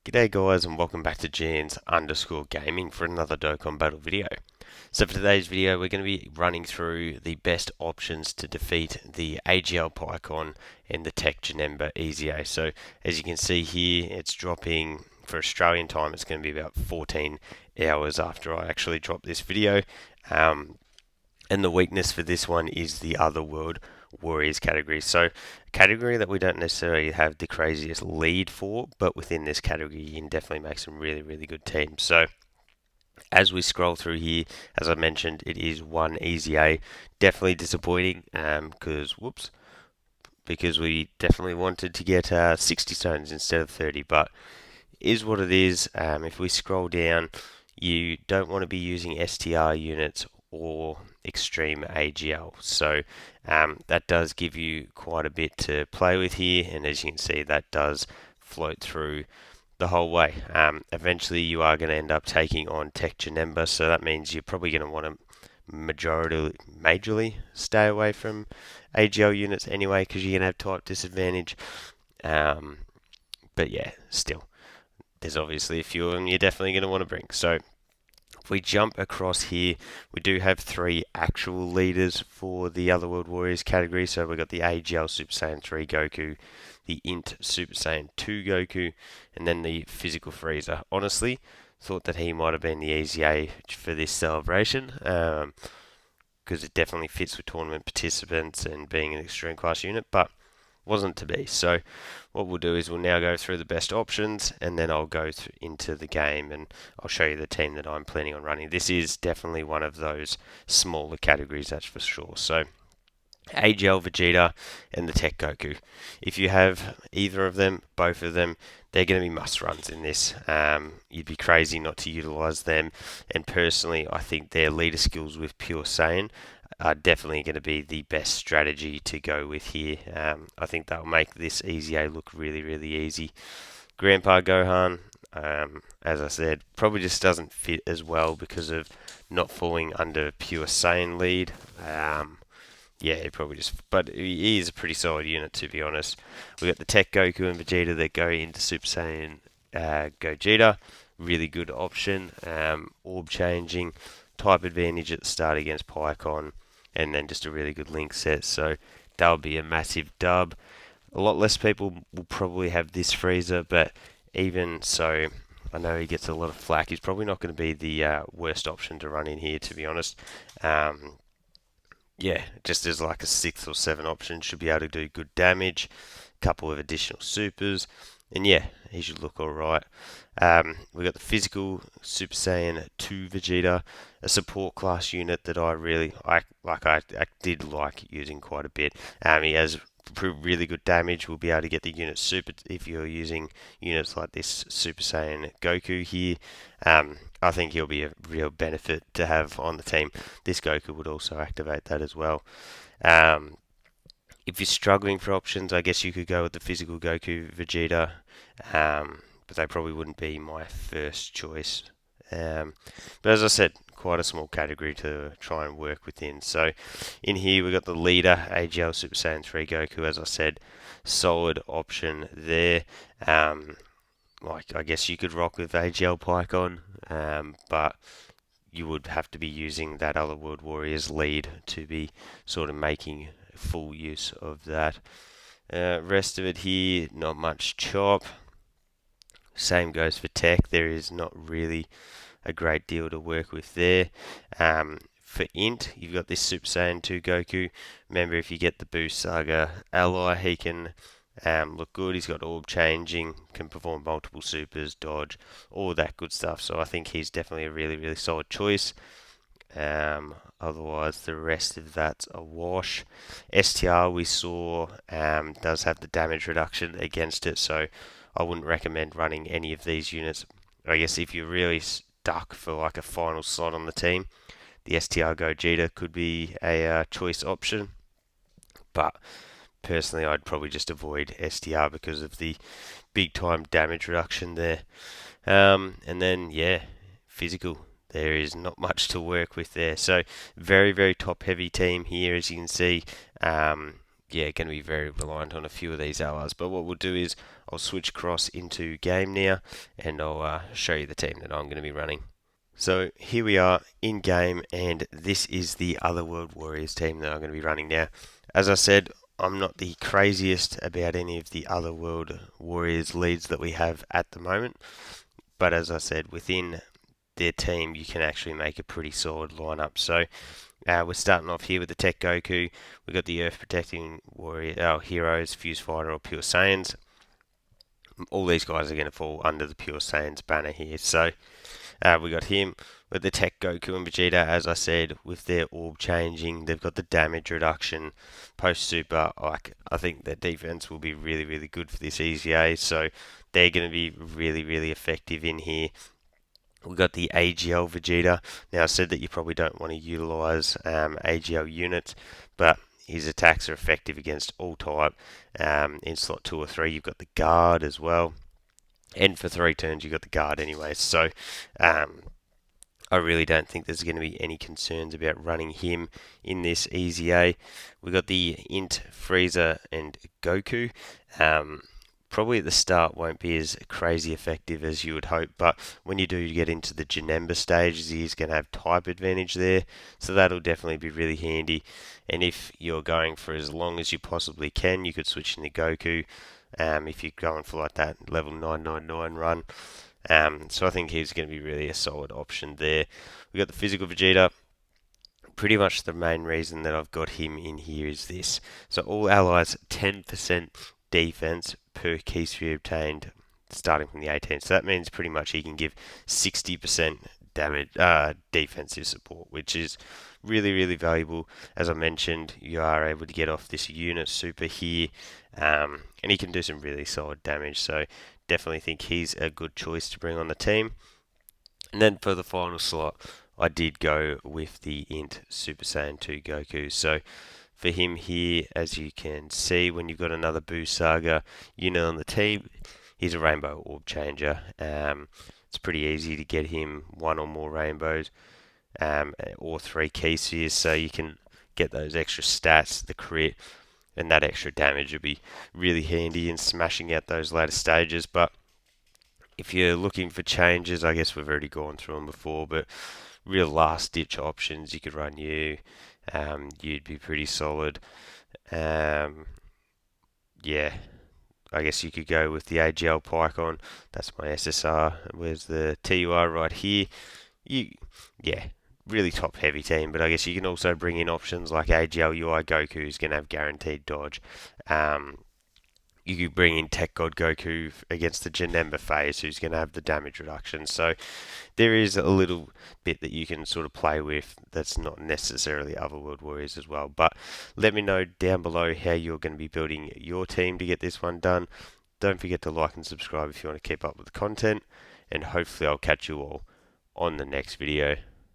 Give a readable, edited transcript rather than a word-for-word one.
G'day guys and welcome back to JANEMBA_gaming for another Dokkan battle video. So for today's video we're going to be running through the best options to defeat the AGL PIKKON and the TEQ JANEMBA EZA. So as you can see here, it's dropping for Australian time. It's going to be about 14 hours after I actually drop this video. And the weakness for this one is the Other World Warriors category. So, a category that we don't necessarily have the craziest lead for, but within this category, you can definitely make some really, really good teams. So, as we scroll through here, as I mentioned, it is one EZA. Definitely disappointing because we definitely wanted to get 60 stones instead of 30, but is what it is. If we scroll down, you don't want to be using STR units or extreme AGL. So that does give you quite a bit to play with here, and as you can see, that does float through the whole way. Eventually, you are going to end up taking on TEQ JANEMBA, so that means you're probably going to want to majorly stay away from AGL units anyway, because you're going to have type disadvantage. But yeah, still, there's obviously a few of them you're definitely going to want to bring. So if we jump across here, we do have 3 actual leaders for the Other World Warriors category. So we've got the AGL Super Saiyan 3 Goku, the INT Super Saiyan 2 Goku, and then the Physical Freezer. Honestly, thought that he might have been the EZA for this celebration, because it definitely fits with tournament participants and being an extreme class unit, but wasn't to be. So what we'll do is we'll now go through the best options, and then I'll go into the game and I'll show you the team that I'm planning on running. This is definitely one of those smaller categories, that's for sure. So AGL Vegeta and the TEQ Goku. If you have either of them, both of them, they're going to be must runs in this. You'd be crazy not to utilize them, and personally I think their leader skills with Pure Saiyan are definitely going to be the best strategy to go with here. I think that'll make this EZA look really, really easy. Grandpa Gohan, as I said, probably just doesn't fit as well because of not falling under Pure Saiyan lead. Yeah, he probably just, but he is a pretty solid unit, to be honest. We've got the TEQ Goku and Vegeta that go into Super Saiyan Gogeta. Really good option. Orb changing, type advantage at the start against PIKKON, and then just a really good link set. So that'll be a massive dub. A lot less people will probably have this Freezer, but even so, I know he gets a lot of flack. He's probably not going to be the worst option to run in here, to be honest. Yeah, just as like a 6th or 7th option, should be able to do good damage. A couple of additional supers, and yeah, he should look alright. We've got the physical Super Saiyan 2 Vegeta, a support class unit that I did like using quite a bit. He has really good damage. We'll be able to get the unit super if you're using units like this Super Saiyan Goku here. I think he'll be a real benefit to have on the team. This Goku would also activate that as well. If you're struggling for options, I guess you could go with the physical Goku Vegeta, but they probably wouldn't be my first choice. But as I said, quite a small category to try and work within. So in here we've got the leader, AGL Super Saiyan 3 Goku, as I said, solid option there. I guess you could rock with AGL PIKKON, but you would have to be using that Other World Warriors lead to be sort of making full use of that. Rest of it here, not much chop. Same goes for TEQ. There is not really a great deal to work with there. For INT, you've got this Super Saiyan 2 Goku. Remember, if you get the Boost Saga ally, he can look good. He's got orb changing, can perform multiple supers, dodge, all that good stuff. So I think he's definitely a really, really solid choice. Otherwise, the rest of that's a wash. STR we saw does have the damage reduction against it, so I wouldn't recommend running any of these units. I guess if you're really stuck for like a final slot on the team, the STR Gogeta could be a choice option. But personally, I'd probably just avoid STR because of the big time damage reduction there. And then, yeah, physical. There is not much to work with there. So very, very top heavy team here, as you can see. yeah, going to be very reliant on a few of these allies. But what we'll do is I'll switch across into game now, and I'll show you the team that I'm going to be running. So here we are in game, and this is the other World Warriors team that I'm going to be running now. As I said, I'm not the craziest about any of the other World Warriors leads that we have at the moment, but as I said, within their team you can actually make a pretty solid lineup. So we're starting off here with the TEQ Goku. We've got the Earth Protecting Warrior, our heroes, Fuse Fighter or Pure Saiyans. All these guys are going to fall under the Pure Saiyans banner here. So we got him with the TEQ Goku and Vegeta. As I said, with their orb changing, they've got the damage reduction post super. I think their defense will be really, really good for this EZA. So they're going to be really, really effective in here. We've got the AGL Vegeta. Now, I said that you probably don't want to utilize AGL units, but his attacks are effective against all type. In slot 2 or 3, you've got the guard as well. And for 3 turns, you've got the guard anyway. So, I really don't think there's going to be any concerns about running him in this EZA. We've got the Int, Frieza, and Goku. Probably at the start won't be as crazy effective as you would hope, but when you do get into the Janemba stages, he's going to have type advantage there, so that'll definitely be really handy. And if you're going for as long as you possibly can, you could switch into Goku if you're going for like that level 999 run. So I think he's going to be really a solid option there. We've got the physical Vegeta. Pretty much the main reason that I've got him in here is this. So all allies 10% defense per key sphere obtained starting from the 18. So that means pretty much he can give 60% damage defensive support, which is really, really valuable. As I mentioned, you are able to get off this unit super here, and he can do some really solid damage. So definitely think he's a good choice to bring on the team. And then for the final slot, I did go with the Int Super Saiyan 2 Goku. So for him here, as you can see, when you've got another Boo Saga unit on the team, he's a Rainbow Orb Changer. It's pretty easy to get him 1 or more rainbows, or 3 key spheres, so you can get those extra stats, the crit, and that extra damage will be really handy in smashing out those later stages. But if you're looking for changes, I guess we've already gone through them before, but real last ditch options, you could run you. You'd be pretty solid. Yeah, I guess you could go with the AGL Pikon. That's my SSR. Where's the TUR right here? Yeah, really top heavy team, but I guess you can also bring in options like AGL UI Goku, who's going to have guaranteed dodge. You could bring in Tech God Goku against the Janemba phase, who's going to have the damage reduction. So there is a little bit that you can sort of play with that's not necessarily other World Warriors as well. But let me know down below how you're going to be building your team to get this one done. Don't forget to like and subscribe if you want to keep up with the content, and hopefully I'll catch you all on the next video.